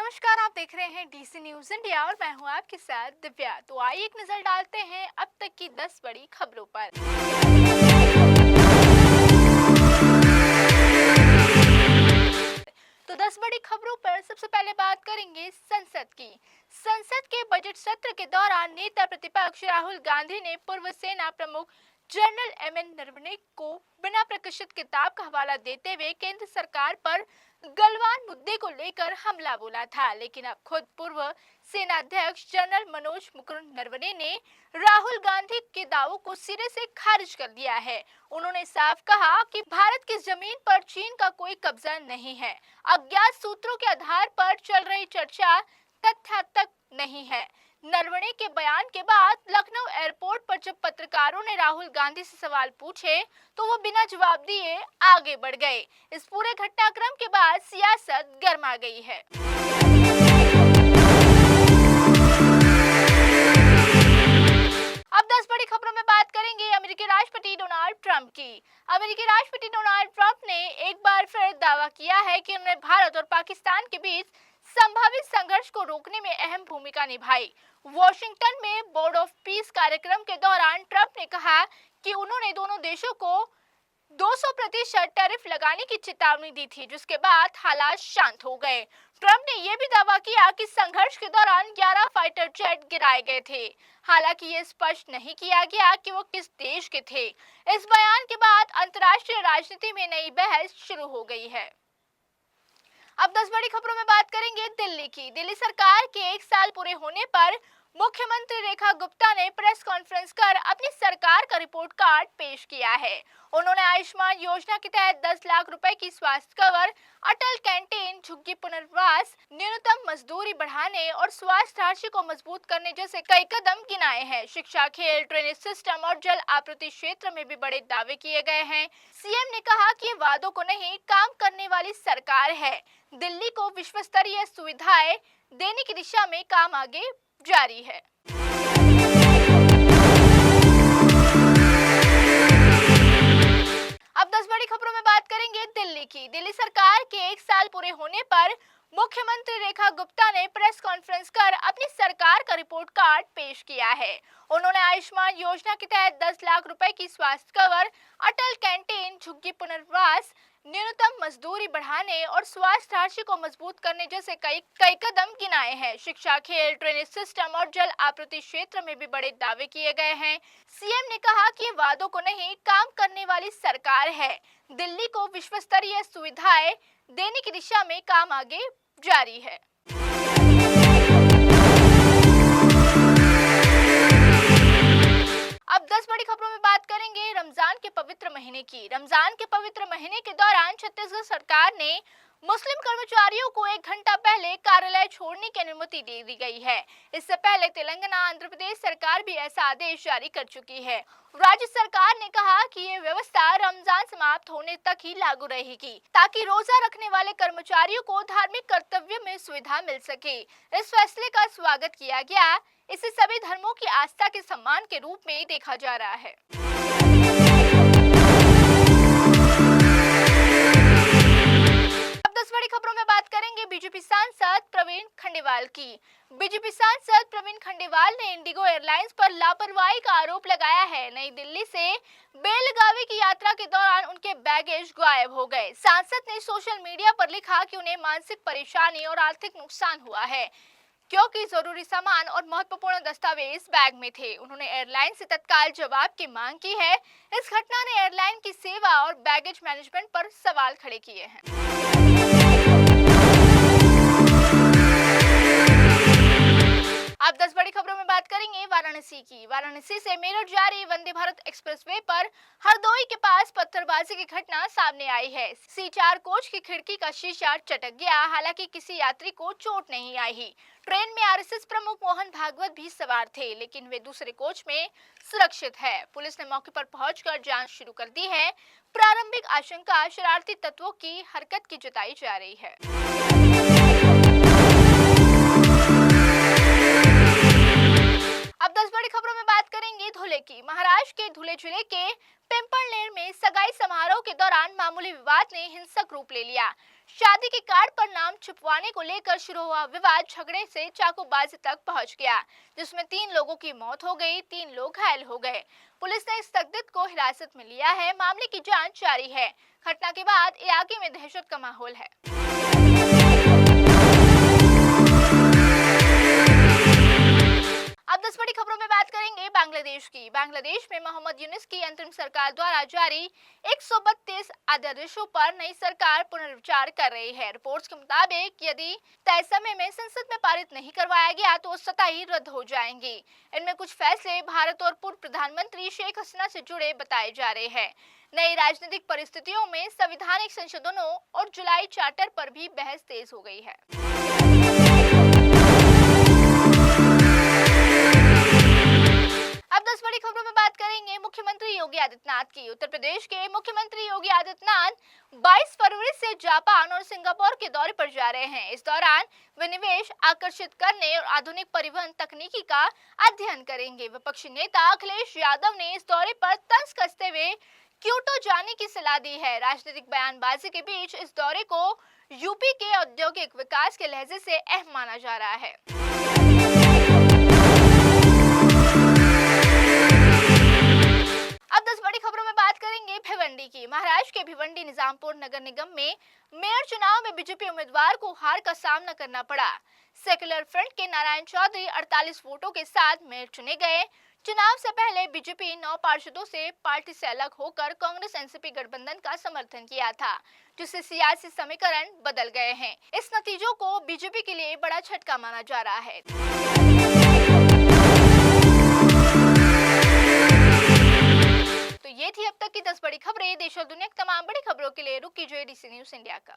नमस्कार, आप देख रहे हैं डीसी न्यूज इंडिया और मैं हूं आपके साथ दिव्या। तो आइए एक नजर डालते हैं अब तक की 10 बड़ी खबरों पर। तो 10 बड़ी खबरों पर सबसे पहले बात करेंगे संसद की। संसद के बजट सत्र के दौरान नेता प्रतिपक्ष राहुल गांधी ने पूर्व सेना प्रमुख जनरल एमएन नरवणे को बिना प्रकाशित किताब का हवाला देते हुए केंद्र सरकार पर गलवान मुद्दे को लेकर हमला बोला था, लेकिन अब खुद पूर्व सेनाध्यक्ष जनरल मनोज मुकुंद नरवणे ने राहुल गांधी के दावों को सिरे से खारिज कर दिया है। उन्होंने साफ कहा कि भारत की जमीन पर चीन का कोई कब्जा नहीं है। अज्ञात सूत्रों के आधार पर चल रही चर्चा तथ्यात्मक नहीं है। नरवणे के बयान के बाद लखनऊ एयरपोर्ट पर जब पत्रकारों ने राहुल गांधी से सवाल पूछे तो वो बिना जवाब दिए आगे बढ़ गए। इस पूरे घटनाक्रम के बाद सियासत गर्मा गई है। अब 10 बड़ी खबरों में बात करेंगे अमेरिकी राष्ट्रपति डोनाल्ड ट्रंप की। अमेरिकी राष्ट्रपति डोनाल्ड ट्रंप ने एक बार फिर दावा किया है कि उन्होंने भारत और पाकिस्तान के बीच संभावित संघर्ष को रोकने में अहम भूमिका निभाई। वॉशिंगटन में बोर्ड ऑफ पीस कार्यक्रम के दौरान ट्रंप ने कहा कि उन्होंने दोनों देशों को 200% टैरिफ लगाने की चेतावनी दी थी, जिसके बाद हालात शांत हो गए। ट्रंप ने यह भी दावा किया कि संघर्ष के दौरान 11 फाइटर जेट गिराए गए थे। हालांकि ये स्पष्ट नहीं किया गया कि वो किस देश के थे। इस बयान के बाद अंतर्राष्ट्रीय राजनीति में नई बहस शुरू हो गई है। अब 10 बड़ी खबरों में बात करेंगे दिल्ली की। दिल्ली सरकार के 1 साल पूरे होने पर मुख्यमंत्री रेखा गुप्ता ने प्रेस कॉन्फ्रेंस कर अपनी सरकार का रिपोर्ट कार्ड पेश किया है। उन्होंने आयुष्मान योजना के तहत 10 लाख रुपए की स्वास्थ्य कवर, अटल कैंटीन, झुग्गी पुनर्वास, न्यूनतम मजदूरी बढ़ाने और स्वास्थ्य ढांचे को मजबूत करने जैसे कई कदम गिनाए हैं। शिक्षा, खेल, ड्रेनेज सिस्टम और जल आपूर्ति क्षेत्र में भी बड़े दावे किए गए हैं। सीएम ने कहा कि वादों को नहीं, काम करने वाली सरकार है। दिल्ली को विश्व स्तरीय सुविधाएं देने की दिशा में काम आगे जारी है। अब 10 बड़ी खबरों में बात करेंगे दिल्ली की। दिल्ली सरकार के 1 साल पूरे होने पर मुख्यमंत्री रेखा गुप्ता ने प्रेस कॉन्फ्रेंस कर अपनी सरकार का रिपोर्ट कार्ड पेश किया है। उन्होंने आयुष्मान योजना के तहत 10 लाख रुपए की स्वास्थ्य कवर, अटल कैंटीन, झुग्गी पुनर्वास, न्यूनतम मजदूरी बढ़ाने और स्वास्थ्य ढांचे को मजबूत करने जैसे कई कदम गिनाए हैं। शिक्षा, खेल, ड्रेनेज सिस्टम और जल आपूर्ति क्षेत्र में भी बड़े दावे किए गए हैं। सीएम ने कहा कि वादों को नहीं, काम करने वाली सरकार है। दिल्ली को विश्व स्तरीय सुविधाएं देने की दिशा में काम आगे जारी है। अब 10 बड़ी खबरों में बात करेंगे रमजान के पवित्र महीने की। रमजान के पवित्र महीने के दौरान छत्तीसगढ़ सरकार ने मुस्लिम कर्मचारियों को 1 घंटा पहले कार्यालय छोड़ने की अनुमति दे दी गई है। इससे पहले तेलंगाना, आंध्र प्रदेश सरकार भी ऐसा आदेश जारी कर चुकी है। राज्य सरकार ने कहा कि ये व्यवस्था रमजान समाप्त होने तक ही लागू रहेगी, ताकि रोजा रखने वाले कर्मचारियों को धार्मिक कर्तव्य में सुविधा मिल सके। इस फैसले का स्वागत किया गया। इसे सभी धर्मों की आस्था के सम्मान के रूप में देखा जा रहा है। अब 10 बड़ी खबरों में बात करेंगे बीजेपी सांसद प्रवीण खंडेवाल की। बीजेपी सांसद प्रवीण खंडेवाल ने इंडिगो एयरलाइंस पर लापरवाही का आरोप लगाया है। नई दिल्ली से बेलगावी की यात्रा के दौरान उनके बैगेज गायब हो गए। सांसद ने सोशल मीडिया पर लिखा कि उन्हें मानसिक परेशानी और आर्थिक नुकसान हुआ है, क्योंकि जरूरी सामान और महत्वपूर्ण दस्तावेज बैग में थे। उन्होंने एयरलाइन से तत्काल जवाब की मांग की है। इस घटना ने एयरलाइन की सेवा और बैगेज मैनेजमेंट पर सवाल खड़े किए हैं। अब 10 बड़ी खबरों में बात करेंगे वाराणसी की। वाराणसी से मेरठ जा रही वंदे भारत एक्सप्रेसवे पर हरदोई के पास पत्थरबाजी की घटना सामने आई है। C4 कोच की खिड़की का शीशा चटक गया। हालांकि किसी यात्री को चोट नहीं आई। ट्रेन में आरएसएस प्रमुख मोहन भागवत भी सवार थे, लेकिन वे दूसरे कोच में सुरक्षित है। पुलिस ने मौके पर पहुंचकर जांच शुरू कर दी है। प्रारंभिक आशंका शरारती तत्वों की हरकत की जताई जा रही है। अब 10 बड़ी खबरों में बात करेंगे धुले की। महाराष्ट्र के धुले जिले के पिंपलनेर में सगाई समारोह के दौरान मामूली विवाद ने हिंसक रूप ले लिया। शादी के कार्ड पर नाम छुपवाने को लेकर शुरू हुआ विवाद झगड़े से चाकूबाजी तक पहुंच गया, जिसमें 3 लोगों की मौत हो गई, 3 लोग घायल हो गए। पुलिस ने इस संदिग्ध को हिरासत में लिया है। मामले की जांच जारी है। घटना के बाद इलाके में दहशत का माहौल है। अब 10 बड़ी खबरों में बात करेंगे बांग्लादेश की। बांग्लादेश में मोहम्मद यूनुस की अंतरिम सरकार द्वारा जारी 132 अध्यादेशों पर नई सरकार पुनर्विचार कर रही है। रिपोर्ट्स के मुताबिक यदि तय समय में संसद में पारित नहीं करवाया गया तो स्वतः रद्द हो जाएंगी। इनमें कुछ फैसले भारत और पूर्व प्रधानमंत्री शेख हसीना से जुड़े बताए जा रहे हैं। नई राजनीतिक परिस्थितियों में संवैधानिक संशोधनों और जुलाई चार्टर पर भी बहस तेज हो गई है। अब 10 बड़ी खबरों में बात करेंगे मुख्यमंत्री योगी आदित्यनाथ की। उत्तर प्रदेश के मुख्यमंत्री योगी आदित्यनाथ 22 फरवरी से जापान और सिंगापुर के दौरे पर जा रहे हैं। इस दौरान वे निवेश आकर्षित करने और आधुनिक परिवहन तकनीकी का अध्ययन करेंगे। विपक्षी नेता अखिलेश यादव ने इस दौरे पर तंज कसते हुए क्योटो जाने की सलाह दी है। राजनीतिक बयानबाजी के बीच इस दौरे को यूपी के औद्योगिक विकास के लहजे से अहम माना जा रहा है। अब 10 बड़ी खबरों में बात करेंगे भिवंडी की। महाराष्ट्र के भिवंडी निजामपुर नगर निगम में मेयर चुनाव में बीजेपी उम्मीदवार को हार का सामना करना पड़ा। सेक्युलर फ्रंट के नारायण चौधरी 48 वोटों के साथ मेयर चुने गए। चुनाव से पहले बीजेपी 9 पार्षदों से पार्टी से अलग होकर कांग्रेस एनसीपी गठबंधन का समर्थन किया था, जिससे सियासी समीकरण बदल गए हैं। इस नतीजों को बीजेपी के लिए बड़ा झटका माना जा रहा है। तो ये थी अब तक की 10 बड़ी खबरें। देश और दुनिया की तमाम बड़ी खबरों के लिए रुक कीजिए डीसी न्यूज़ इंडिया का।